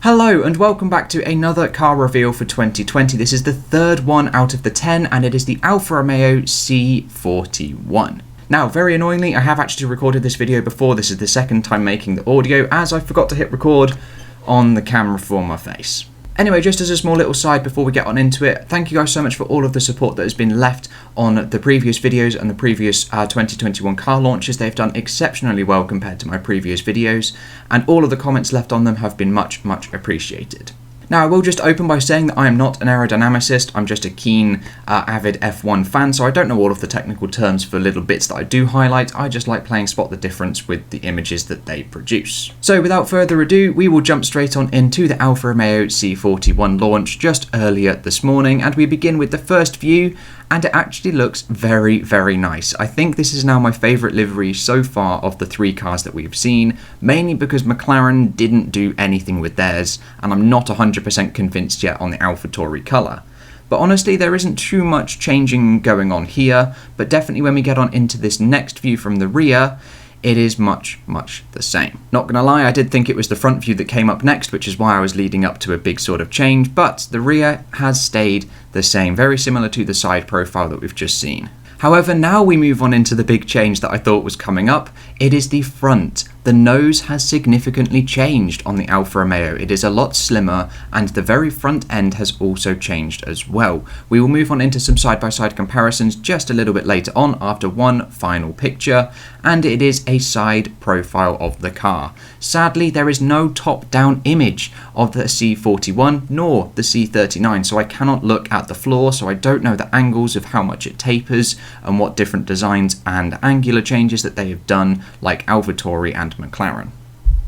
Hello and welcome back to another car reveal for 2020. This is the third one out of the 10 and it is the Alfa Romeo C41. Now, very annoyingly, I have actually recorded this video before. This is the second time making the audio as I forgot to hit record on the camera for my face. Anyway, just as a small little side before we get on into it, thank you guys so much for all of the support that has been left on the previous videos and the previous 2021 car launches. They've done exceptionally well compared to my previous videos, and all of the comments left on them have been much appreciated. Now, I will just open by saying that I am not an aerodynamicist. I'm just a keen, avid F1 fan, so I don't know all of the technical terms for little bits that I do highlight. I just like playing spot the difference with the images that they produce. So without further ado, we will jump straight on into the Alfa Romeo C41 launch just earlier this morning, and we begin with the first view, and it actually looks very nice. I think this is now my favourite livery so far of the three cars that we've seen, mainly because McLaren didn't do anything with theirs, and I'm not 100% convinced yet on the AlphaTauri colour. But honestly, there isn't too much changing going on here, but definitely when we get on into this next view from the rear, it is much the same. Not gonna lie, I did think it was the front view that came up next, which is why I was leading up to a big sort of change, but the rear has stayed the same, very similar to the side profile that we've just seen. However, now we move on into the big change that I thought was coming up. It is the front. The nose has significantly changed on the Alfa Romeo. It is a lot slimmer, and the very front end has also changed as well. We will move on into some side-by-side comparisons just a little bit later on after one final picture, and it is a side profile of the car. Sadly, there is no top-down image of the C41 nor the C39, so I cannot look at the floor, so I don't know the angles of how much it tapers and what different designs and angular changes that they have done, like AlphaTauri and McLaren.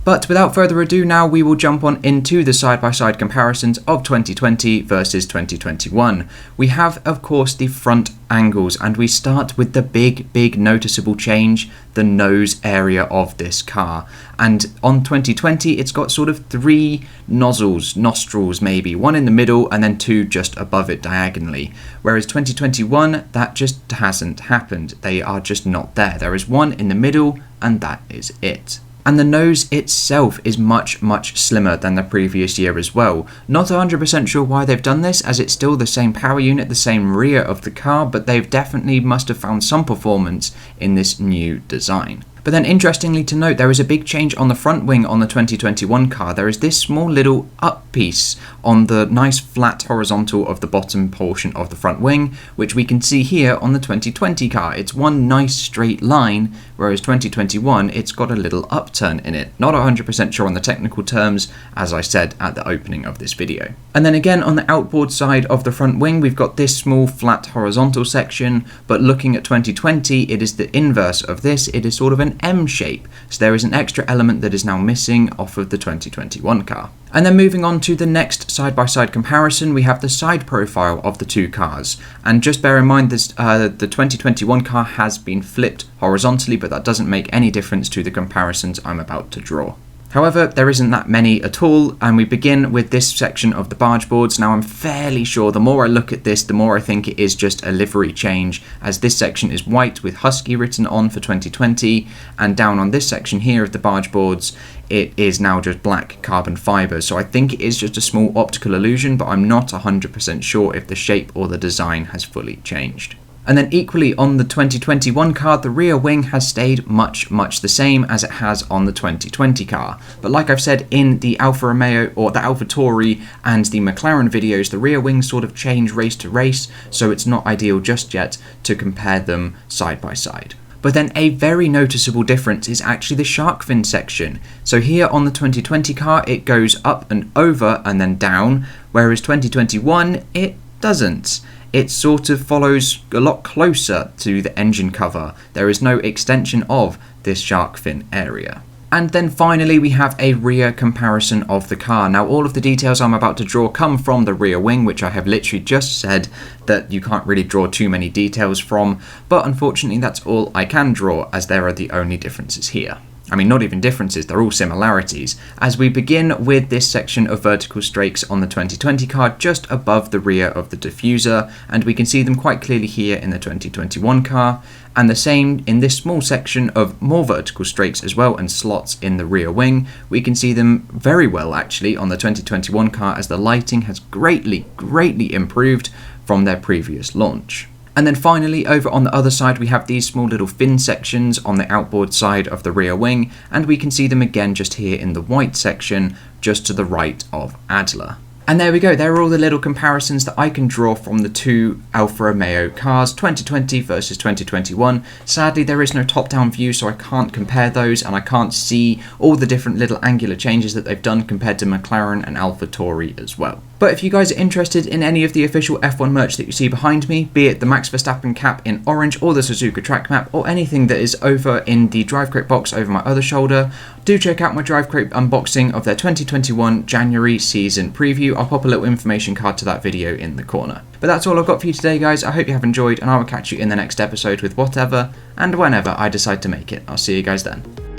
But without further ado, now we will jump on into the side-by-side comparisons of 2020 versus 2021. We have, of course, the front angles, and we start with the big noticeable change, the nose area of this car. And on 2020, it's got sort of three nostrils maybe, one in the middle and then two just above it diagonally. Whereas 2021, that just hasn't happened. They are just not there. There is one in the middle and that is it. And the nose itself is much slimmer than the previous year as well. Not 100% sure why they've done this, as it's still the same power unit, the same rear of the car, but they've definitely must have found some performance in this new design. But then interestingly to note, there is a big change on the front wing on the 2021 car. There is this small little up piece on the nice flat horizontal of the bottom portion of the front wing, which we can see here on the 2020 car. It's one nice straight line, whereas 2021, it's got a little upturn in it. Not 100% sure on the technical terms, as I said at the opening of this video. And then again, on the outboard side of the front wing, we've got this small flat horizontal section, but looking at 2020, it is the inverse of this. It is sort of an M shape, so there is an extra element that is now missing off of the 2021 car. And then moving on to the next side-by-side comparison, we have the side profile of the two cars. And just bear in mind this, the 2021 car has been flipped horizontally, but that doesn't make any difference to the comparisons I'm about to draw. However, there isn't that many at all, and we begin with this section of the barge boards. Now, I'm fairly sure the more I look at this, the more I think it is just a livery change, as this section is white with Husky written on for 2020, and down on this section here of the barge boards, it is now just black carbon fibre. So I think it is just a small optical illusion, but I'm not 100% sure if the shape or the design has fully changed. And then equally on the 2021 car, the rear wing has stayed much the same as it has on the 2020 car. But like I've said in the Alfa Romeo or the AlphaTauri and the McLaren videos, the rear wings sort of change race to race, so it's not ideal just yet to compare them side by side. But then a very noticeable difference is actually the shark fin section. So here on the 2020 car, it goes up and over and then down, whereas 2021, it doesn't. It sort of follows a lot closer to the engine cover. There is no extension of this shark fin area. And then finally we have a rear comparison of the car. Now all of the details I'm about to draw come from the rear wing, which I have literally just said that you can't really draw too many details from, but unfortunately that's all I can draw, as there are the only differences here. I mean, not even differences, they're all similarities, as we begin with this section of vertical strakes on the 2020 car just above the rear of the diffuser, and we can see them quite clearly here in the 2021 car, and the same in this small section of more vertical strakes as well and slots in the rear wing. We can see them very well actually on the 2021 car, as the lighting has greatly improved from their previous launch. And then finally, over on the other side, we have these small little fin sections on the outboard side of the rear wing, and we can see them again just here in the white section, just to the right of Adler. And there we go, there are all the little comparisons that I can draw from the two Alfa Romeo cars, 2020 versus 2021. Sadly, there is no top-down view, so I can't compare those, and I can't see all the different little angular changes that they've done compared to McLaren and AlphaTauri as well. But if you guys are interested in any of the official F1 merch that you see behind me, be it the Max Verstappen cap in orange or the Suzuka track map, or anything that is over in the drive crate box over my other shoulder, do check out my drive crate unboxing of their 2021 January season preview. I'll pop a little information card to that video in the corner. But that's all I've got for you today, guys. I hope you have enjoyed, and I will catch you in the next episode with whatever and whenever I decide to make it. I'll see you guys then.